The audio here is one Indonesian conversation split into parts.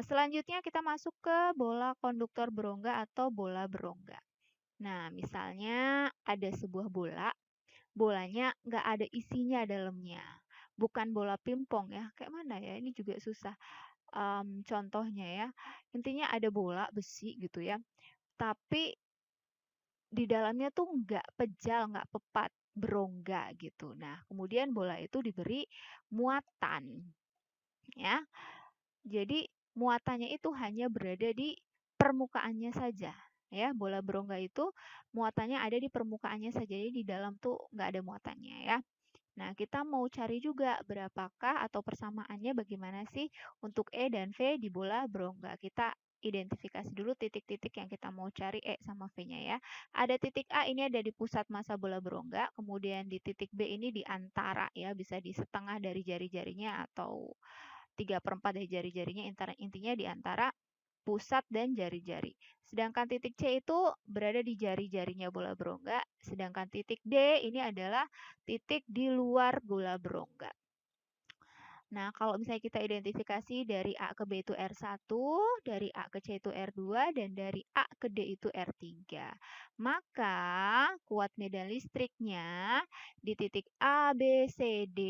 selanjutnya kita masuk ke bola konduktor berongga atau bola berongga. Nah, misalnya ada sebuah bola, bolanya nggak ada isinya dalamnya. Bukan bola pingpong ya, kayak mana ya? Ini juga susah. Contohnya ya, intinya ada bola besi gitu ya, tapi di dalamnya tuh nggak pejal, nggak pepat, berongga gitu. Nah, kemudian bola itu diberi muatan, ya. Jadi muatannya itu hanya berada di permukaannya saja, ya. Bola berongga itu muatannya ada di permukaannya saja, jadi di dalam tuh nggak ada muatannya ya. Nah, kita mau cari juga berapakah atau persamaannya bagaimana sih untuk E dan V di bola berongga. Kita identifikasi dulu titik-titik yang kita mau cari E sama V-nya ya. Ada titik A ini ada di pusat massa bola berongga, kemudian di titik B ini di antara ya, bisa di setengah dari jari-jarinya atau 3/4 dari jari-jarinya, intinya di antara pusat dan jari-jari. Sedangkan titik C itu berada di jari-jarinya bola berongga, sedangkan titik D ini adalah titik di luar bola berongga. Nah, kalau misalnya kita identifikasi dari A ke B itu R1, dari A ke C itu R2, dan dari A ke D itu R3. Maka kuat medan listriknya di titik A, B, C, D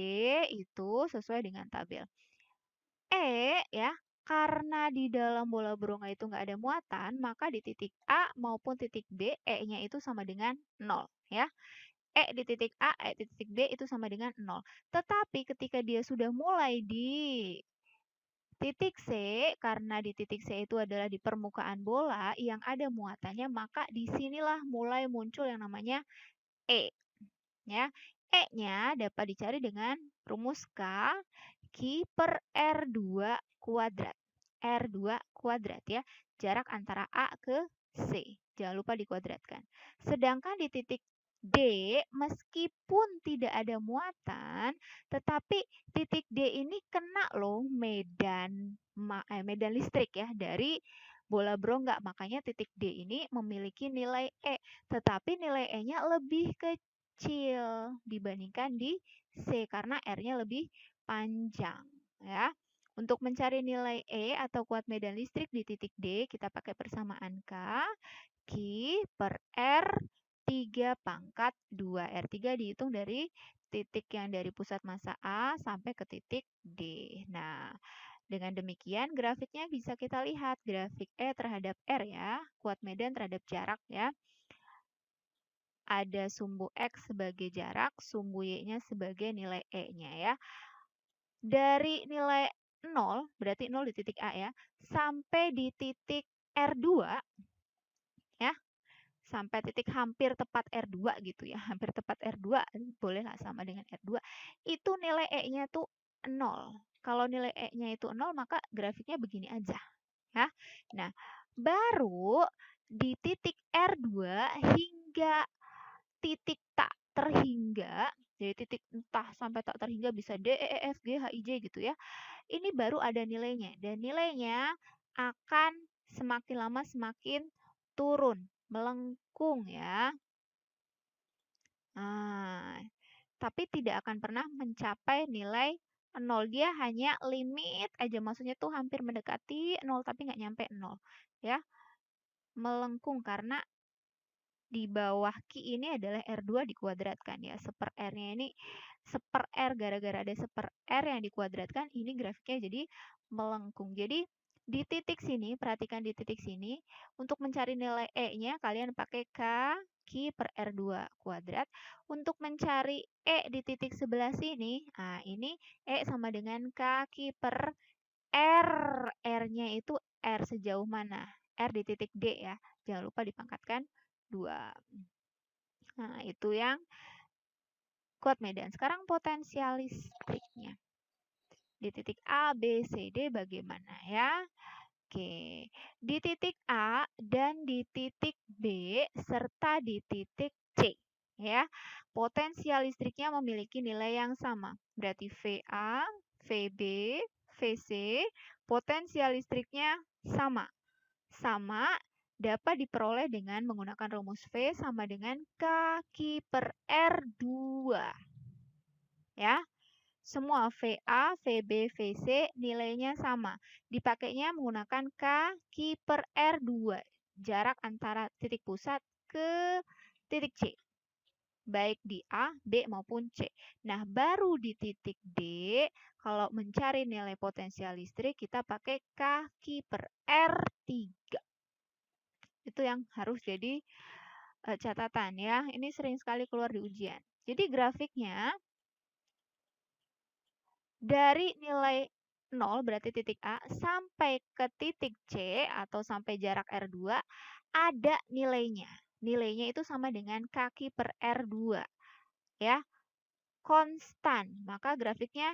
itu sesuai dengan tabel. Ya, karena di dalam bola berongga itu nggak ada muatan, maka di titik A maupun titik B, E-nya itu sama dengan 0, ya. E di titik A, E di titik B itu sama dengan 0. Tetapi ketika dia sudah mulai di titik C, karena di titik C itu adalah di permukaan bola yang ada muatannya, maka disinilah mulai muncul yang namanya E. Ya, E-nya dapat dicari dengan rumus Q per R2 kuadrat. R2 kuadrat ya, jarak antara A ke C. Jangan lupa dikuadratkan. Sedangkan di titik D, meskipun tidak ada muatan, tetapi titik D ini kena loh medan listrik ya dari bola berongga. Makanya titik D ini memiliki nilai E, tetapi nilai E-nya lebih kecil dibandingkan di C karena R-nya lebih panjang ya. Untuk mencari nilai E atau kuat medan listrik di titik D, kita pakai persamaan Q per R 3 pangkat 2. R3 dihitung dari titik yang dari pusat massa A sampai ke titik D. Nah, dengan demikian grafiknya bisa kita lihat grafik E terhadap R ya, kuat medan terhadap jarak ya. Ada sumbu X sebagai jarak, sumbu Y-nya sebagai nilai E-nya ya. Dari nilai 0, berarti 0 di titik A ya, sampai di titik R2 ya, sampai titik hampir tepat R2 gitu ya, hampir tepat R2, bolehlah sama dengan R2, itu nilai E-nya tuh 0. Kalau nilai E-nya itu 0, maka grafiknya begini aja ya. Nah, baru di titik R2 hingga titik tak terhingga, jadi titik entah sampai tak terhingga bisa D, E, F, G, H, I, J gitu ya. Ini baru ada nilainya dan nilainya akan semakin lama semakin turun, melengkung ya. Nah, tapi tidak akan pernah mencapai nilai 0. Dia hanya limit aja, maksudnya tuh hampir mendekati 0 tapi nggak nyampe 0 ya. Melengkung karena di bawah Q ini adalah R2 dikuadratkan ya. Seper R-nya ini seper R, gara-gara ada seper R yang dikuadratkan, ini grafiknya jadi melengkung. Jadi di titik sini, perhatikan di titik sini, untuk mencari nilai E-nya kalian pakai Q per R2 kuadrat. Untuk mencari E di titik sebelah sini, nah ini E sama dengan Q per R. R-nya itu R sejauh mana? R di titik D ya. Jangan lupa dipangkatkan 2. Nah, itu yang kuat medan. Sekarang potensial listriknya. Di titik A, B, C, D bagaimana ya? Oke, di titik A dan di titik B serta di titik C ya. Potensial listriknya memiliki nilai yang sama. Berarti VA, VB, VC, potensial listriknya sama. Sama dapat diperoleh dengan menggunakan rumus V sama dengan Q per R2. Ya. semua VA, VB, VC nilainya sama. Dipakainya menggunakan kaki per R2, jarak antara titik pusat ke titik C, baik di A, B maupun C. Nah, baru di titik D, kalau mencari nilai potensial listrik, kita pakai kaki per R3. Itu yang harus jadi catatan ya. Ini sering sekali keluar di ujian. Jadi grafiknya dari nilai 0 berarti titik A sampai ke titik C atau sampai jarak R2 ada nilainya. Nilainya itu sama dengan kaki per R2 ya. Konstan. Maka grafiknya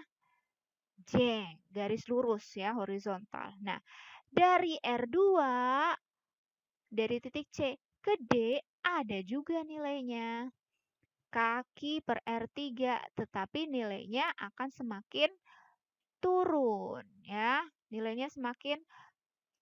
jeng, garis lurus ya, horizontal. Nah, dari R2 dari titik C ke D ada juga nilainya. Kaki per R3, tetapi nilainya akan semakin turun ya. Nilainya semakin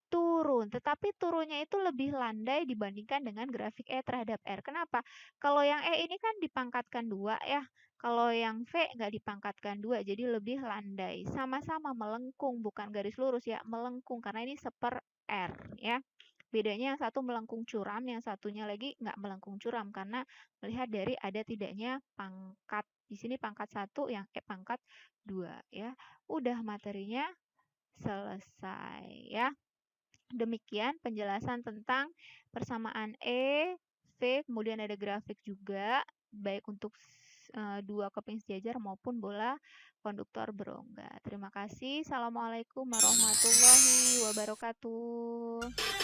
turun, tetapi turunnya itu lebih landai dibandingkan dengan grafik E terhadap R. Kenapa? Kalau yang E ini kan dipangkatkan 2 ya. Kalau yang V nggak dipangkatkan 2, jadi lebih landai. Sama-sama melengkung, bukan garis lurus ya, melengkung karena ini seper R ya. Bedanya yang satu melengkung curam, yang satunya lagi nggak melengkung curam karena melihat dari ada tidaknya pangkat. Di sini pangkat 1, yang E pangkat 2 ya. Udah materinya selesai ya. Demikian penjelasan tentang persamaan E, V, kemudian ada grafik juga, baik untuk dua keping sejajar maupun bola konduktor berongga. Terima kasih. Assalamualaikum warahmatullahi wabarakatuh.